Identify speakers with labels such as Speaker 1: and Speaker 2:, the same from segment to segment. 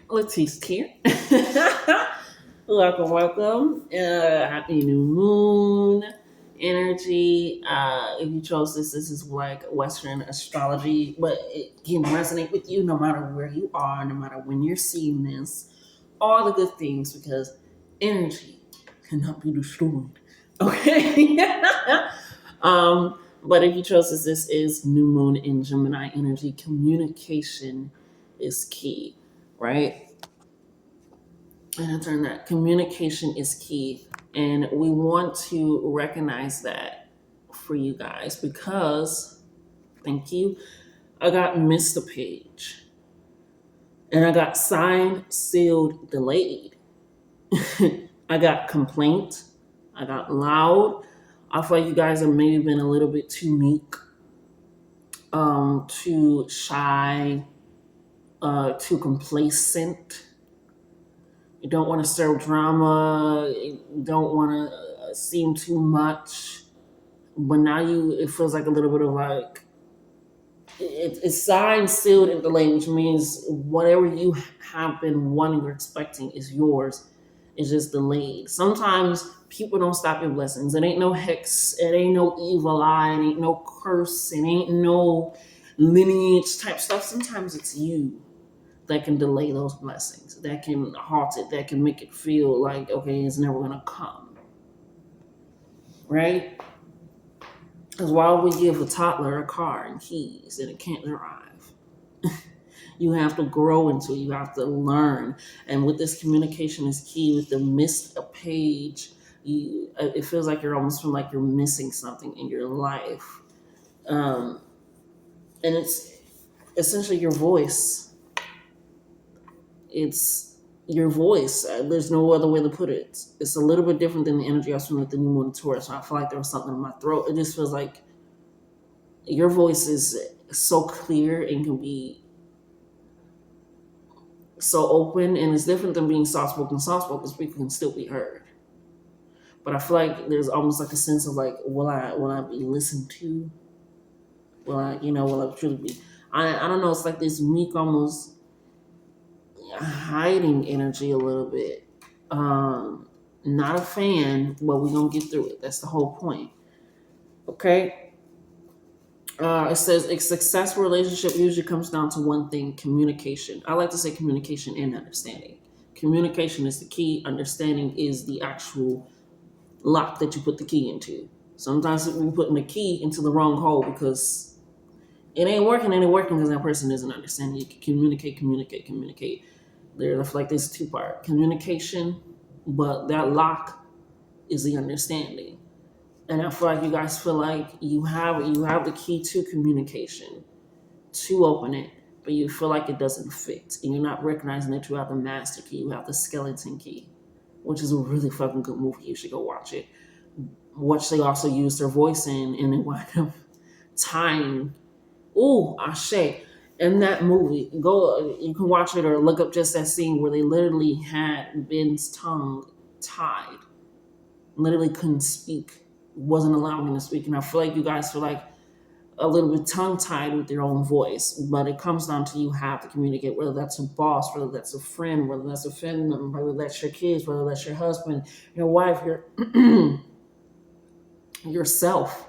Speaker 1: Let's here. Welcome, welcome. Happy new moon energy. If you chose this is like Western astrology, but it can resonate with you no matter where you are, no matter when you're seeing this. All the good things because energy cannot be destroyed. Okay. But if you chose this is new moon in Gemini energy. Communication is key, right? And I turn that communication is key. And we want to recognize that for you guys because, thank you, I got missed a page and I got signed, sealed, delayed. I got complaint. I got loud. I feel like you guys have maybe been a little bit too meek, too shy, too complacent. You don't want to stir drama. You don't want to seem too much. But now it feels like a little bit of like, it's signed, sealed, and delayed, which means whatever you have been wanting or expecting is yours. It's just delayed. Sometimes people don't stop your blessings. It ain't no hex. It ain't no evil eye. It ain't no curse. It ain't no lineage type stuff. Sometimes it's you that can delay those blessings, that can halt it, that can make it feel like, okay, it's never going to come, right? Because why would we give a toddler a car and keys and it can't drive? You have to grow into it. You have to learn. And with this, communication is key. With the missed a page, it feels like you're almost feel like you're missing something in your life. Um, and it's essentially your voice. It's your voice. There's no other way to put it. It's a little bit different than the energy I was feeling with the new moon Taurus. So I feel like there was something in my throat. It just feels like your voice is so clear and can be so open, and it's different than being soft spoken. Soft spoken people can still be heard. But I feel like there's almost like a sense of like, will I be listened to? Will I truly be? I don't know. It's like this meek, almost hiding energy a little bit. Not a fan, but we're gonna get through it. That's the whole point. Okay. It says a successful relationship usually comes down to one thing: communication. I like to say communication and understanding. Communication is the key. Understanding is the actual lock that you put the key into. Sometimes we're putting the key into the wrong hole because it ain't working because that person isn't understanding. You can communicate. There's like this two-part communication, but that lock is the understanding. And I feel like you guys feel like you have the key to communication to open it, but you feel like it doesn't fit, and you're not recognizing that you have the master key, you have the skeleton key, which is a really fucking good movie. You should go watch it. Which they also use their voice in, and they wind up tying. Ooh, Ashe. In that movie, go. You can watch it or look up just that scene where they literally had Ben's tongue tied, literally couldn't speak, wasn't allowing him to speak. And I feel like you guys feel like a little bit tongue tied with your own voice, but it comes down to you have to communicate, whether that's a boss, whether that's a friend, whether that's a family member, whether that's your kids, whether that's your husband, your wife, yourself.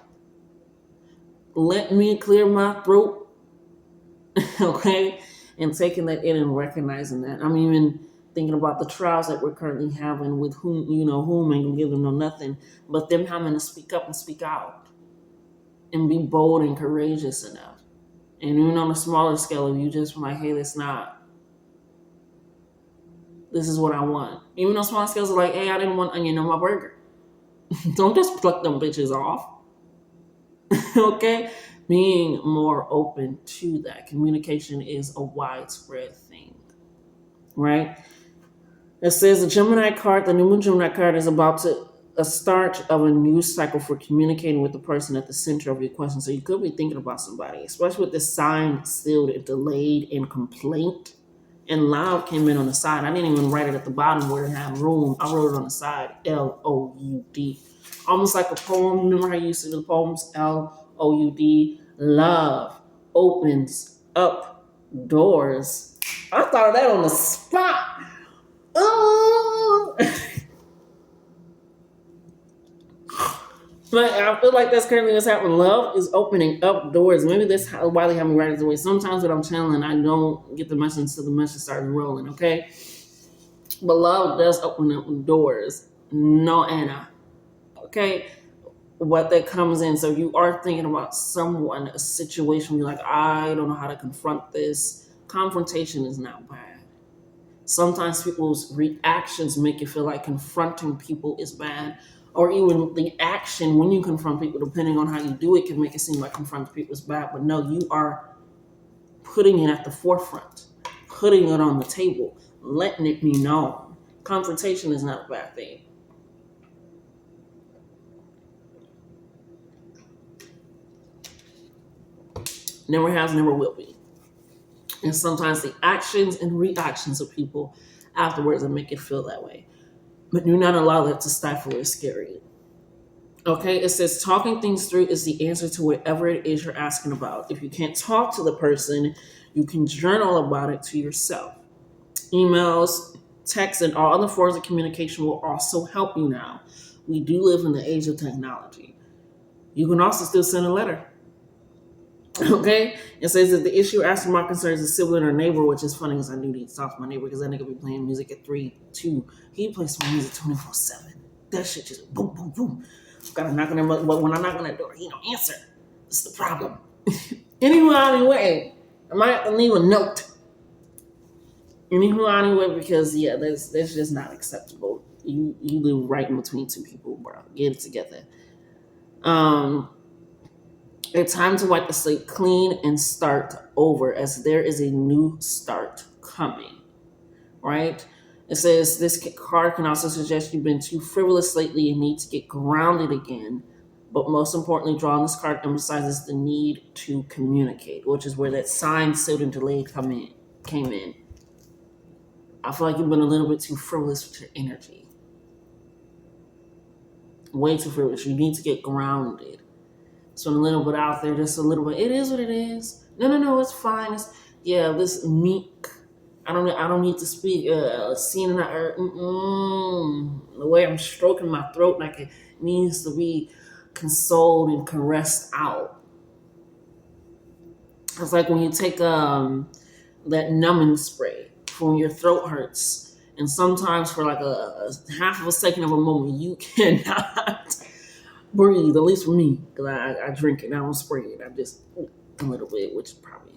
Speaker 1: Let me clear my throat, okay? And taking that in and recognizing that. I'm even thinking about the trials that we're currently having with whom ain't gonna give them no nothing, but them having to speak up and speak out and be bold and courageous enough. And even on a smaller scale, if you just like, hey, this is what I want. Even on smaller scales, like, hey, I didn't want onion on my burger. Don't just pluck them bitches off. Okay? Being more open to that. Communication is a widespread thing, right? It says the new moon Gemini card is about to a start of a new cycle for communicating with the person at the center of your question. So you could be thinking about somebody, especially with this sign sealed and delayed and complaint. And loud came in on the side. I didn't even write it at the bottom where it had room. I wrote it on the side, Loud. Almost like a poem. Remember how you used to do the poems? Loud. Love opens up doors. I thought of that on the spot. Oh. But I feel like that's currently what's happening. Love is opening up doors. Maybe that's why they have me write it away. Sometimes when I'm channeling, I don't get the message until the message starts rolling, okay? But love does open up doors. No, Anna. Okay? What that comes in. So you are thinking about someone, a situation, you're like, I don't know how to confront this. Confrontation is not bad. Sometimes people's reactions make you feel like confronting people is bad, or even the action when you confront people, depending on how you do it, can make it seem like confronting people is bad. But no, you are putting it at the forefront, putting it on the table, letting it be known. Confrontation is not a bad thing. Never has, never will be. And sometimes the actions and reactions of people afterwards that make it feel that way. But do not allow that to stifle or scare you. Okay, it says talking things through is the answer to whatever it is you're asking about. If you can't talk to the person, you can journal about it to yourself. Emails, texts, and all other forms of communication will also help you now. We do live in the age of technology. You can also still send a letter. Okay, it says that the issue asking my concerns is sibling or neighbor, which is funny because I do need to talk to my neighbor because that nigga be playing music at 3, 2. He plays my music 24/7. That shit just boom, boom, boom. Gotta knock on him, but when I knock on that door, he don't answer. It's the problem. Anyway, I might have to leave a note. Anyway, because yeah, that's just not acceptable. You live right in between two people, bro. Get it together. It's time to wipe the slate clean and start over, as there is a new start coming. Right? It says this card can also suggest you've been too frivolous lately and need to get grounded again. But most importantly, drawing this card emphasizes the need to communicate, which is where that signed, sealed, and delayed came in. I feel like you've been a little bit too frivolous with your energy. Way too frivolous. You need to get grounded. So a little bit out there, just a little bit. It is what it is. No, it's fine. This meek. I don't need to speak. Seeing the way I'm stroking my throat, like it needs to be consoled and caressed out. It's like when you take that numbing spray for when your throat hurts, and sometimes for like a half of a second of a moment, you cannot breathe. At least for me, because I drink it, I don't spray it. I just a little bit, which probably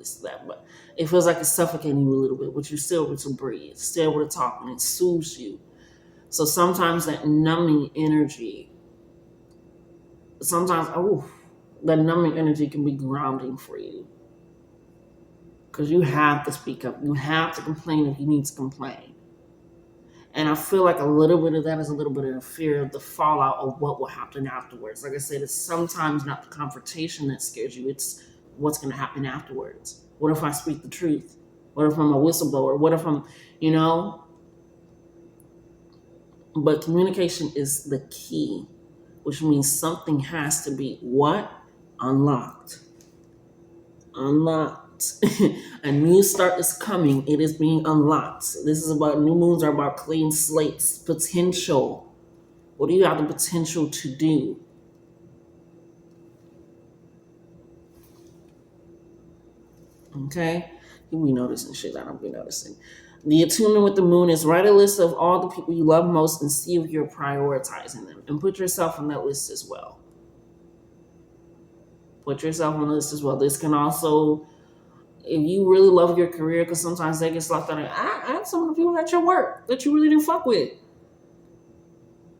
Speaker 1: is that, but it feels like it's suffocating you a little bit, but you're still able to breathe, still able to talk, and it soothes you. So sometimes that numbing energy, that numbing energy can be grounding for you. Because you have to speak up. You have to complain if you need to complain. And I feel like a little bit of that is a little bit of the fear of the fallout of what will happen afterwards. Like I said, it's sometimes not the confrontation that scares you. It's what's going to happen afterwards. What if I speak the truth? What if I'm a whistleblower? What if I'm, But communication is the key, which means something has to be what? Unlocked. A new start is coming. It is being unlocked. This is about new moons are about clean slates, potential. What do you have the potential to do? Okay? You be noticing shit I don't be noticing. The attunement with the moon is write a list of all the people you love most and see if you're prioritizing them. And put yourself on that list as well. This can also, if you really love your career, because sometimes they get locked out. I had some of the people at your work that you really didn't fuck with.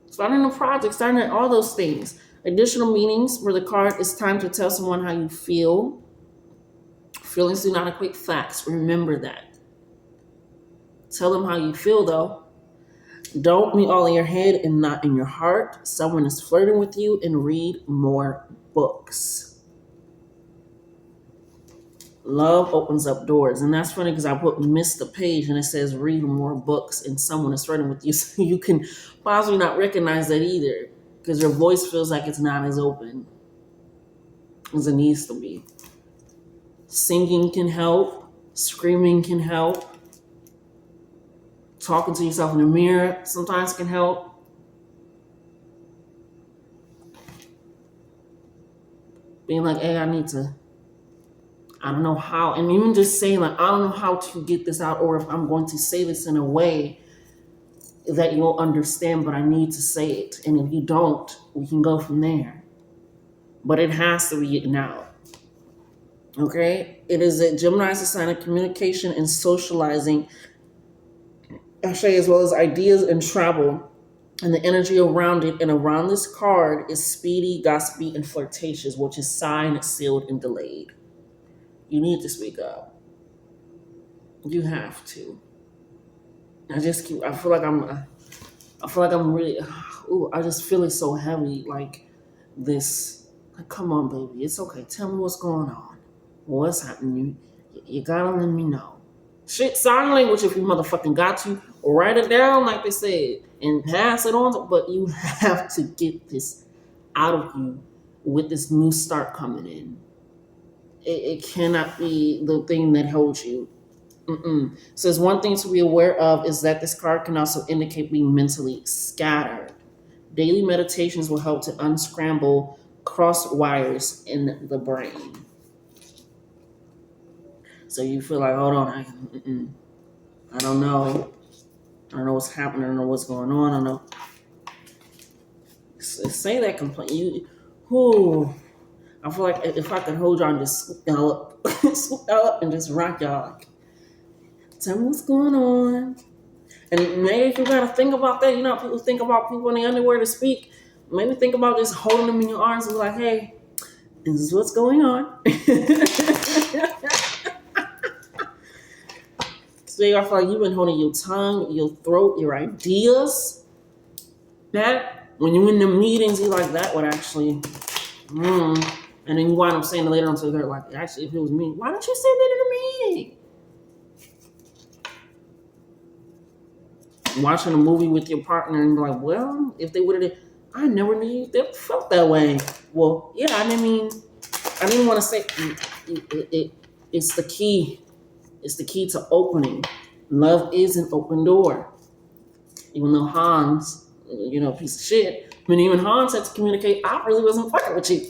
Speaker 1: Starting a project, starting all those things. Additional meanings for the card, it's time to tell someone how you feel. Feelings do not equate facts. Remember that. Tell them how you feel, though. Don't be all in your head and not in your heart. Someone is flirting with you, and read more books. Love opens up doors. And that's funny because I missed the page and it says read more books and someone is flirting with you. So you can possibly not recognize that either because your voice feels like it's not as open as it needs to be. Singing can help. Screaming can help. Talking to yourself in the mirror sometimes can help. Being like, hey, I don't know how, and even just saying like, I don't know how to get this out, or if I'm going to say this in a way that you'll understand, but I need to say it. And if you don't, we can go from there. But it has to be written out. Okay? It is a Gemini's a sign of communication and socializing, actually, as well as ideas and travel. And the energy around it and around this card is speedy, gossipy, and flirtatious, which is signed, sealed, and delayed. You need to speak up. You have to. I feel like I'm really, I just feel it so heavy, like this, like, come on, baby, it's okay, tell me what's going on, what's happening, you gotta let me know. Shit, sign language if you motherfucking got to, write it down like they said, and pass it on, but you have to get this out of you with this new start coming in. It cannot be the thing that holds you. Says one thing to be aware of is that this card can also indicate being mentally scattered. Daily meditations will help to unscramble crossed wires in the brain. So you feel like, hold on, I don't know. I don't know what's happening. I don't know what's going on. I don't know. Say that complaint. I feel like if I could hold y'all and just scoop y'all up and just rock y'all. Like, tell me what's going on. And maybe if you gotta think about that, you know, people think about people in the underwear to speak. Maybe think about just holding them in your arms and be like, hey, this is what's going on. So I feel like you've been holding your tongue, your throat, your ideas. That when you're in the meetings, you like that would actually, and then you wind up saying it later on to her, like, actually, if it was me, why don't you say that in the meeting? Watching a movie with your partner and be like, well, if they would have, I never knew they felt that way. Well, yeah, I didn't want to say it's the key. It's the key to opening. Love is an open door. Even though Hans, piece of shit, when even Hans had to communicate, I really wasn't fucking with you.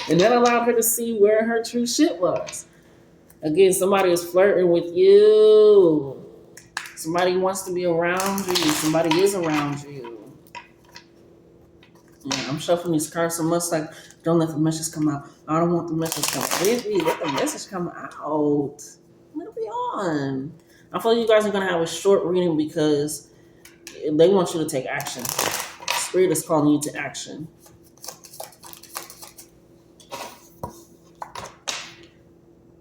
Speaker 1: And that allowed her to see where her true shit was. Again, somebody is flirting with you. Somebody wants to be around you. Somebody is around you. Yeah, I'm shuffling these cards so much, like, don't let the message come out. I don't want the message to come out. Baby, let the message come out. Let it be on. I feel like you guys are going to have a short reading because they want you to take action. Spirit is calling you to action.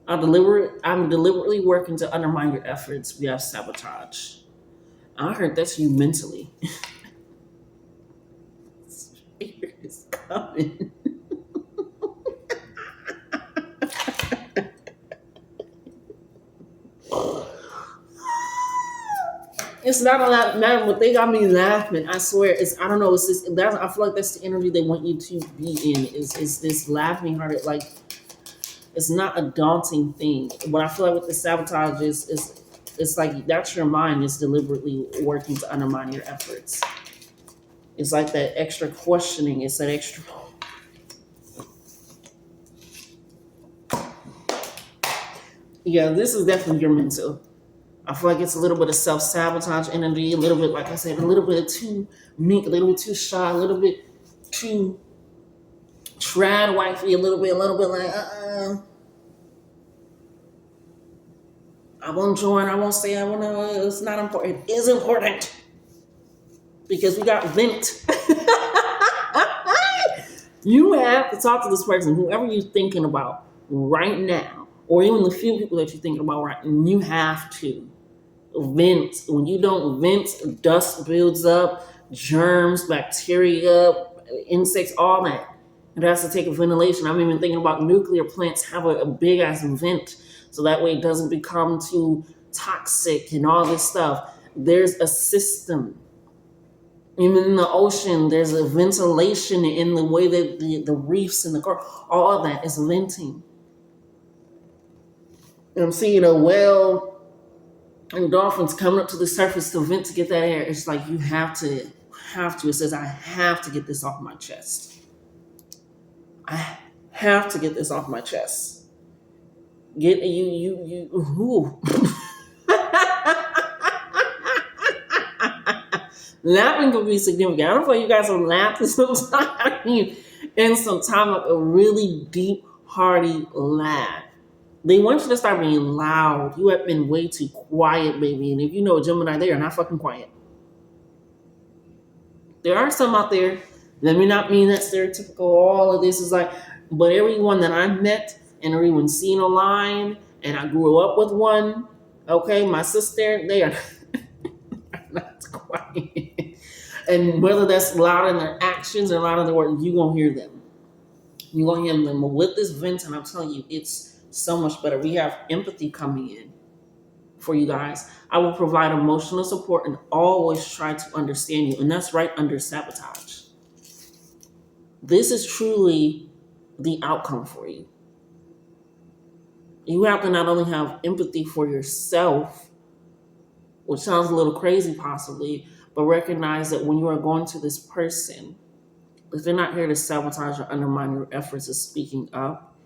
Speaker 1: I'm deliberately working to undermine your efforts. We have sabotage. I heard that's you mentally. Spirit is coming. It's not a lot, man, but they got me laughing. I swear, I don't know. It's this. I feel like that's the energy they want you to be in. Is this laughing hearted? Like, it's not a daunting thing. What I feel like with the sabotage is it's like that's your mind is deliberately working to undermine your efforts. It's like that extra questioning. It's that extra. Yeah, this is definitely your mental. I feel like it's a little bit of self-sabotage energy, a little bit, like I said, a little bit too meek, a little bit too shy, a little bit too trad wifey, a little bit like, I won't join, I won't say, I won't know, it's not important. It is important. Because we got vent. You have to talk to this person, whoever you're thinking about right now, or even the few people that you're thinking about right now, you have to vent. When you don't vent, dust builds up, germs, bacteria, insects, all that. It has to take a ventilation. I'm even thinking about nuclear plants have a big ass vent so that way it doesn't become too toxic and all this stuff. There's a system. Even in the ocean, there's a ventilation in the way that the reefs and the coral, all of that is venting. I'm seeing a whale and dolphins coming up to the surface to vent to get that air. It's like you have to. It says I have to get this off my chest. I have to get this off my chest. Get you. Ooh. Laughing can be significant. I don't know if you guys are laughing sometimes and sometimes like a really deep, hearty laugh. They want you to start being loud. You have been way too quiet, baby. And if you know a Gemini, they are not fucking quiet. There are some out there. Let me not mean that stereotypical. All of this is like, but everyone that I met and or even seen online, and I grew up with one. Okay, my sister, they are not quiet. And whether that's loud in their actions or loud in their words, you gonna hear them. You gonna hear them. But with this vent, and I'm telling you, it's so much better. We have empathy coming in for you guys. I will provide emotional support and always try to understand you. And that's right under sabotage. This is truly the outcome for you. You have to not only have empathy for yourself, which sounds a little crazy possibly, but recognize that when you are going to this person, if they're not here to sabotage or undermine your efforts of speaking up,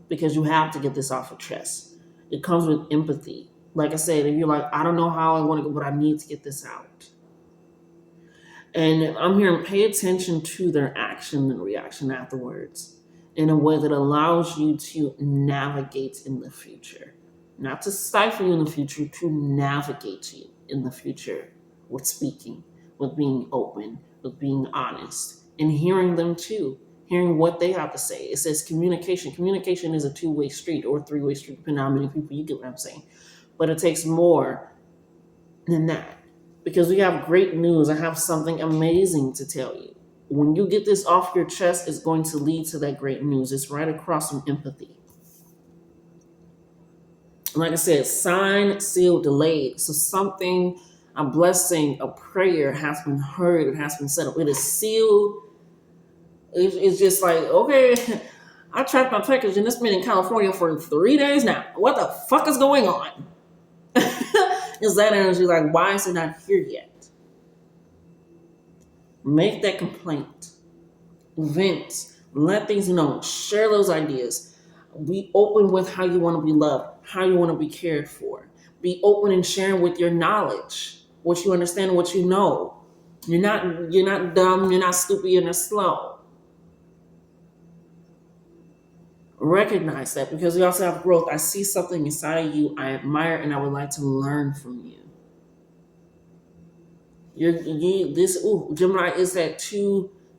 Speaker 1: because you have to get this off your chest. It comes with empathy. Like I said, if you're like, I don't know how I want to go, but I need to get this out. And I'm hearing pay attention to their action and reaction afterwards in a way that allows you to navigate in the future. Not to stifle you in the future, to navigate you in the future with speaking, with being open, with being honest, and hearing them too, hearing what they have to say. It says communication. Communication is a two-way street or a three-way street, depending on how many people you get what I'm saying. But it takes more than that. Because we have great news. I have something amazing to tell you. When you get this off your chest, it's going to lead to that great news. It's right across from empathy. Like I said, signed, sealed, delayed. So something, a blessing, a prayer has been heard. It has been settled. It is sealed. It's just like, okay, I tracked my package and it's been in California for 3 days now. What the fuck is going on? Is that energy like, why is it not here yet? Make that complaint. Vent. Let things know. Share those ideas. Be open with how you want to be loved, how you want to be cared for. Be open and sharing with your knowledge, what you understand, what you know. You're not dumb, you're not stupid, you're not slow. Recognize that, because we also have growth. I see something inside of you I admire and I would like to learn from you. Gemini is that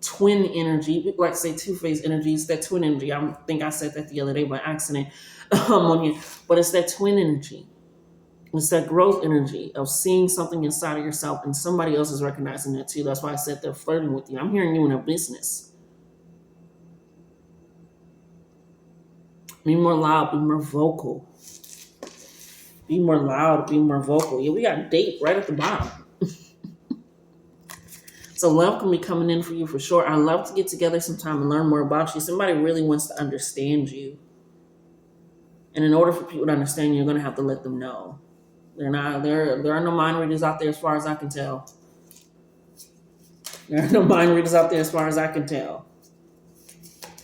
Speaker 1: twin energy. People like to say two-phase energy. It's that twin energy. I think I said that the other day by accident on here. But it's that twin energy. It's that growth energy of seeing something inside of yourself and somebody else is recognizing that too. That's why I said they're flirting with you. I'm hearing you in a business. Be more loud, be more vocal. Be more loud, be more vocal. Yeah, we got date right at the bottom. So love can be coming in for you for sure. I love to get together sometime and learn more about you. Somebody really wants to understand you. And in order for people to understand you, you're going to have to let them know. There are no mind readers out there as far as I can tell. There are no mind readers out there as far as I can tell.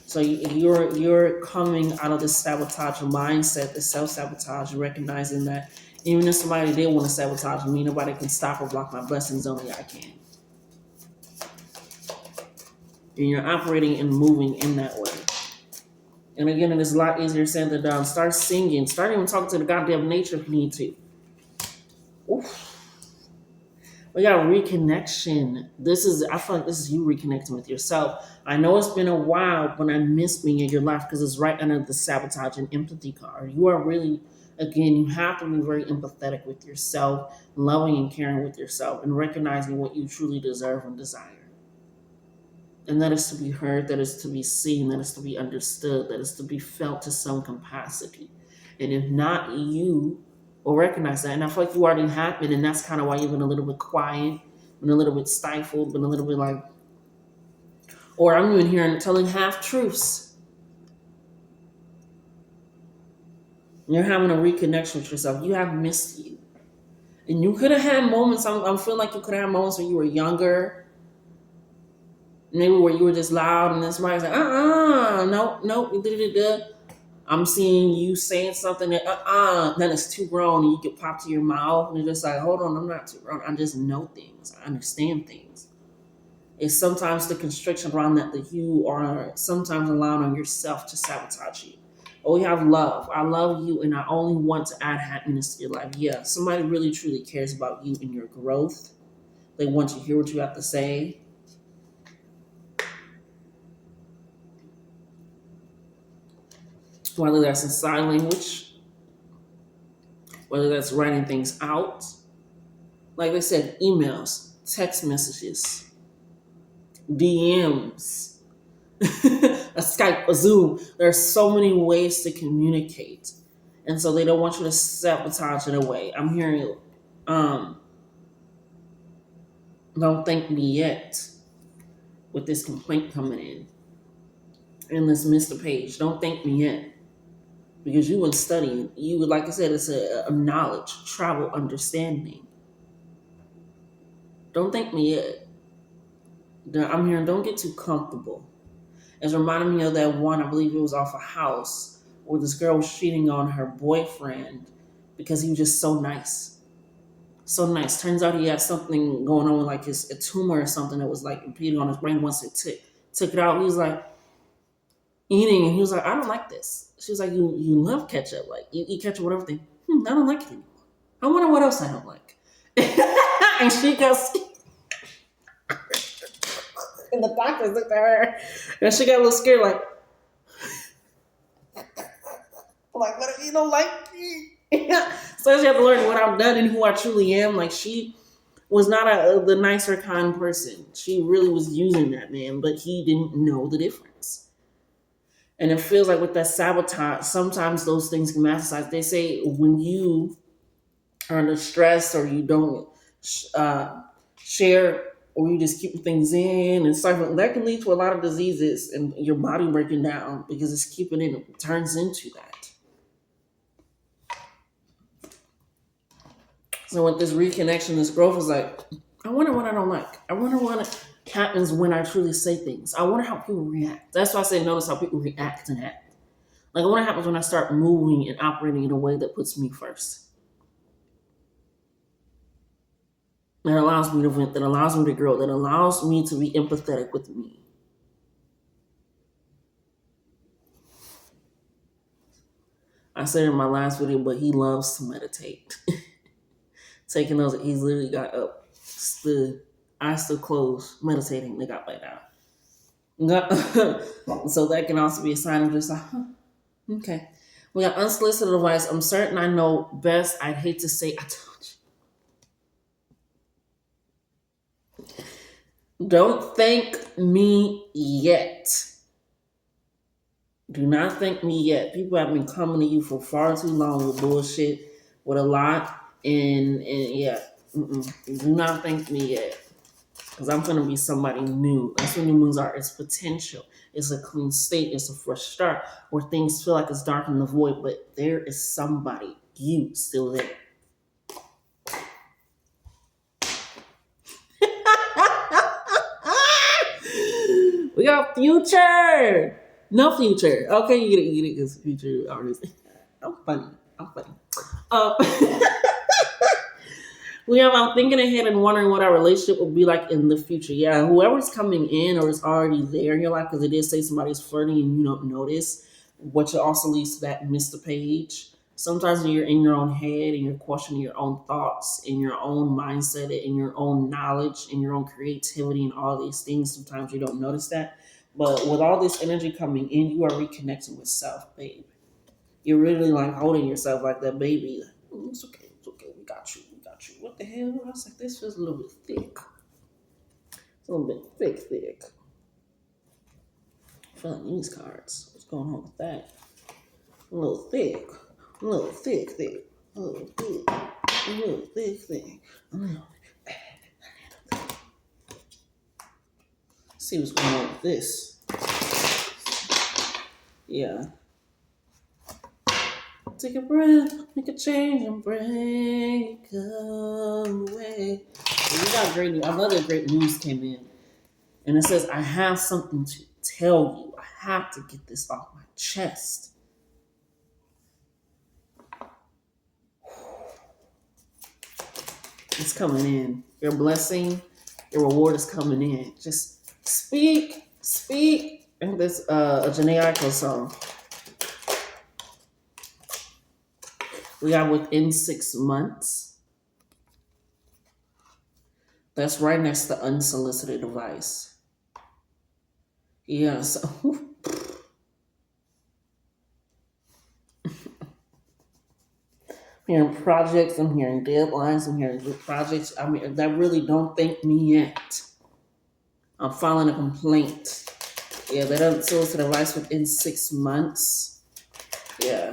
Speaker 1: So you're coming out of this sabotage mindset, the self-sabotage, recognizing that even if somebody did want to sabotage me, nobody can stop or block my blessings, only I can. And you're operating and moving in that way. And again, it is a lot easier said than done. Start singing. Start even talking to the goddamn nature if you need to. Oof. We got reconnection. I feel like this is you reconnecting with yourself. I know it's been a while, but I miss being in your life because it's right under the sabotage and empathy card. You are really, again, you have to be very empathetic with yourself, loving and caring with yourself, and recognizing what you truly deserve and desire. And that is to be heard, that is to be seen, that is to be understood, that is to be felt to some capacity. And if not, you will recognize that. And I feel like you already have been, and that's kind of why you've been a little bit quiet, been a little bit stifled, been a little bit like, or I'm even hearing telling half truths. You're having a reconnection with yourself. You have missed you. And you could have had moments, I'm feeling like you could have had moments when you were younger, maybe where you were just loud and this somebody's like, no, no, da. I'm seeing you saying something that, then it's too grown and you get popped to your mouth and you're just like, hold on, I'm not too grown. I just know things. I understand things. It's sometimes the constriction around that you are sometimes allowing on yourself to sabotage you. Oh, we have love. I love you and I only want to add happiness to your life. Yeah, somebody really truly cares about you and your growth. They want to hear what you have to say. Whether that's in sign language, whether that's writing things out. Like I said, emails, text messages, DMs, a Skype, a Zoom. There are so many ways to communicate. And so they don't want you to sabotage it away. I'm hearing, um, don't thank me yet with this complaint coming in. And let's miss the page. Don't thank me yet. Because you would study, you would, like I said, it's a knowledge, travel, understanding. Don't thank me yet. I'm hearing, don't get too comfortable. It's reminding me of that one, I believe it was off a house, where this girl was cheating on her boyfriend because he was just so nice. So nice. Turns out he had something going on with like a tumor or something that was like impeding on his brain. Once it took it out, he was like eating and he was like, I don't like this. She was like, you love ketchup. Like you eat ketchup with everything. I don't like it anymore. I wonder what else I don't like. And she goes, and the doctors looked at her and she got a little scared, like what if you don't like me? So she had to learn what I've done and who I truly am. Like she was not the nicer kind person. She really was using that man, but he didn't know the difference. And it feels like with that sabotage, sometimes those things can metastasize. They say when you are under stress or you don't share or you just keep things in and stuff, that can lead to a lot of diseases and your body breaking down because it's keeping it turns into that. So with this reconnection, this growth is like, I wonder what I don't like. I wonder what happens when I truly say things. I wonder how people react. That's why I say notice how people react and act. Like what happens when I start moving and operating in a way that puts me first. That allows me to vent, that allows me to grow, that allows me to be empathetic with me. I said in my last video, but he loves to meditate. Taking those, he's literally got up, stood, eyes still closed, meditating, they got laid out. So that can also be a sign of just like, okay. We got unsolicited advice. I'm certain I know best. I'd hate to say I told you. Don't thank me yet. Do not thank me yet. People have been coming to you for far too long with bullshit, with a lot. And yeah, do not thank me yet. Because I'm going to be somebody new. That's what new moons are. It's potential. It's a clean state. It's a fresh start where things feel like it's dark in the void, but there is somebody, you, still there. We got future. No future. Okay, you get it because future artist. I'm funny. We have, I'm thinking ahead and wondering what our relationship will be like in the future. Yeah, whoever's coming in or is already there in your life, because it did say somebody's flirting and you don't notice, which also leads to that miss the page. Sometimes when you're in your own head and you're questioning your own thoughts and your own mindset and your own knowledge and your own creativity and all these things, sometimes you don't notice that. But with all this energy coming in, you are reconnecting with self, babe. You're really like holding yourself like that baby. It's okay, we got you. What the hell? I was like, this feels a little bit thick. It's a little bit thick. I feel like these cards. What's going on with that? A little thick. A little thick. A little thick. See what's going on with this. Yeah. take a breath, make a change, and break away. We got great news. Another great news came in, and it says, "I have something to tell you. I have to get this off my chest." It's coming in. Your blessing, your reward is coming in. Just speak, speak. And this a Janae Aiko song. We got within 6 months. That's right next to unsolicited advice. Yeah, so I'm hearing projects, I'm hearing deadlines, I'm hearing good projects. I mean, that really don't thank me yet. I'm filing a complaint. Yeah, that unsolicited advice within 6 months. Yeah.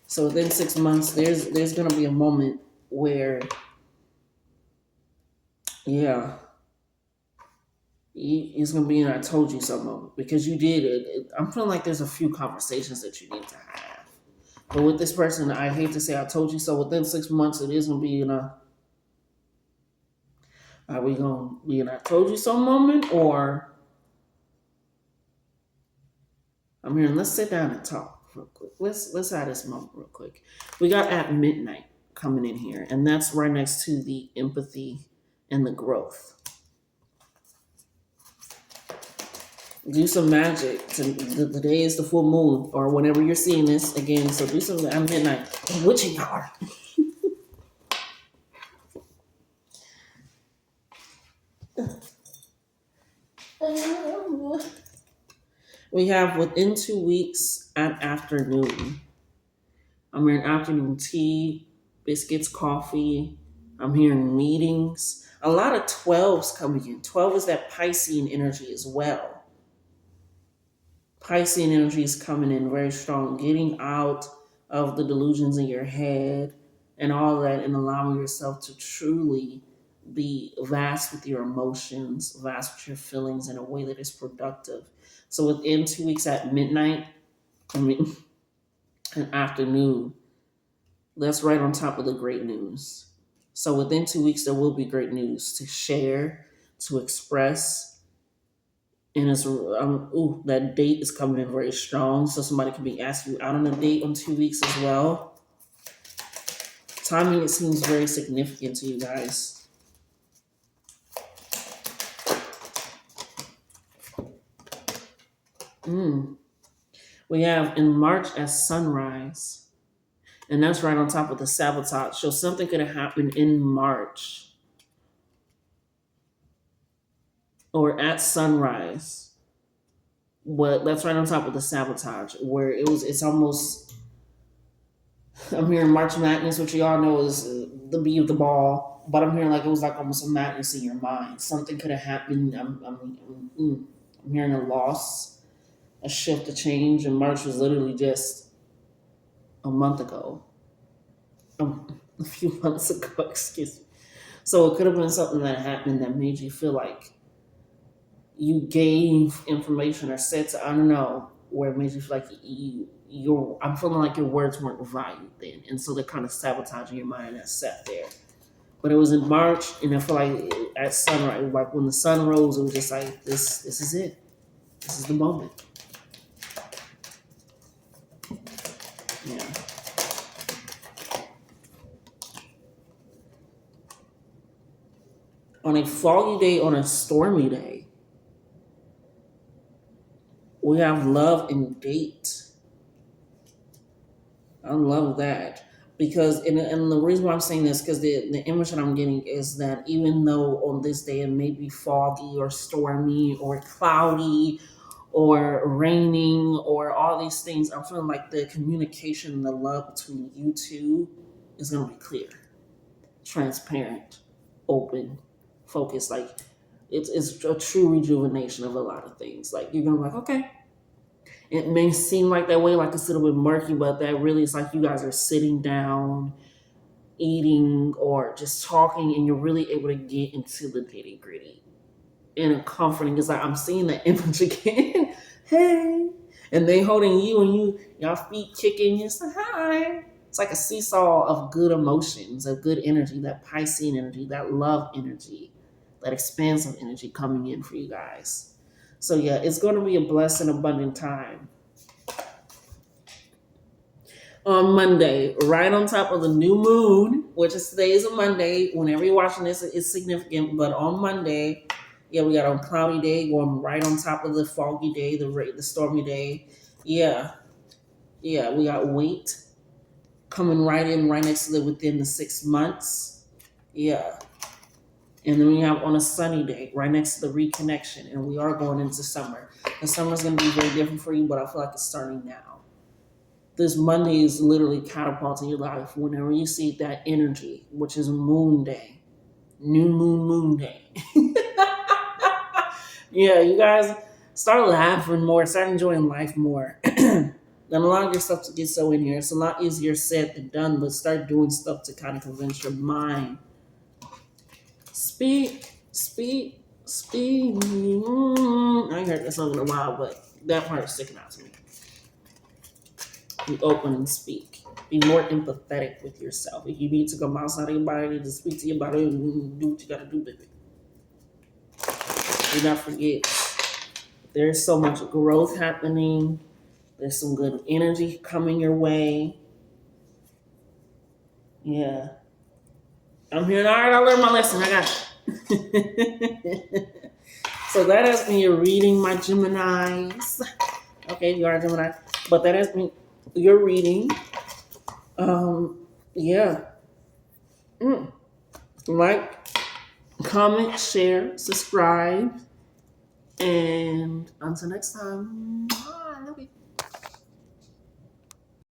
Speaker 1: So within 6 months, there's gonna be a moment where, yeah, it's gonna be an "I told you so" moment because you did it. I'm feeling like there's a few conversations that you need to have. But with this person, I hate to say "I told you so." Within 6 months, it is gonna be are we gonna be an "I told you so" moment, or I'm hearing let's sit down and talk real quick. Let's have this moment real quick. We got at midnight coming in here, and that's right next to the empathy and the growth. Do some magic. Today is the full moon, or whenever you're seeing this again. So do some at midnight. Witching hour. We have within 2 weeks at afternoon. I'm hearing afternoon tea, biscuits, coffee. I'm hearing meetings. A lot of 12s coming in. 12 is that Piscean energy as well. Piscean energy is coming in very strong, getting out of the delusions in your head and all that, and allowing yourself to truly be vast with your emotions, vast with your feelings in a way that is productive. So within 2 weeks at midnight, an afternoon, that's right on top of the great news. So within 2 weeks, there will be great news to share, to express. And that date is coming in very strong. So somebody could be asking you out on a date on 2 weeks as well. Timing, it seems very significant to you guys. We have in March as sunrise. And that's right on top of the sabotage. So something could have happened in March or at sunrise. But that's right on top of the sabotage, where it's almost, I'm hearing March Madness, which you all know is the B of the ball, but I'm hearing like it was like almost a madness in your mind. Something could have happened. I'm hearing a loss, a shift, a change, and March was literally just a month ago, a few months ago, excuse me. So it could have been something that happened that made you feel like you gave information or said to, I don't know, where it made you feel like I'm feeling like your words weren't valued then. And so they're kind of sabotaging your mind that sat there. But it was in March, and I feel like at sunrise, like when the sun rose, it was just like, this is it. This is the moment. Yeah. On a foggy day, on a stormy day, we have love and date. I love that. Because, and the reason why I'm saying this, because the image that I'm getting is that even though on this day it may be foggy or stormy or cloudy or raining or all these things, I'm feeling like the communication and the love between you two is going to be clear, transparent, open, focused. Like it's a true rejuvenation of a lot of things. Like you're going to be like, okay. It may seem like that way, like it's a little bit murky, but that really is like you guys are sitting down, eating, or just talking, and you're really able to get into the nitty gritty. And a comforting is like I'm seeing that image again. Hey, and they holding you, and y'all feet kicking. You're like, hi. like a seesaw of good emotions, of good energy, that Piscean energy, that love energy, that expansive energy coming in for you guys. So yeah, it's going to be a blessed and abundant time. On Monday, right on top of the new moon, which is today is a Monday. Whenever you're watching this, it's significant. But on Monday, yeah, we got a cloudy day going right on top of the foggy day, the stormy day. Yeah, yeah, we got weight coming right in, right next to within the 6 months. Yeah. And then we have on a sunny day, right next to the reconnection. And we are going into summer. The summer's going to be very different for you, but I feel like it's starting now. This Monday is literally catapulting your life whenever you see that energy, which is moon day. New moon day. Yeah, you guys start laughing more, start enjoying life more. Then allow yourself to get so in here. It's a lot easier said than done, but start doing stuff to kind of convince your mind. Speak. I ain't heard that song in a while, but that part is sticking out to me. Be open and speak. Be more empathetic with yourself. If you need to come outside of your body to speak to your body, do what you gotta do, baby. Do not forget, there's so much growth happening. There's some good energy coming your way. Yeah. I'm here. All right, I learned my lesson. I got you. So that has been your reading, my Geminis. Okay, you are a Gemini. But that has been your reading. Yeah. Like, comment, share, subscribe. And until next time, I love you.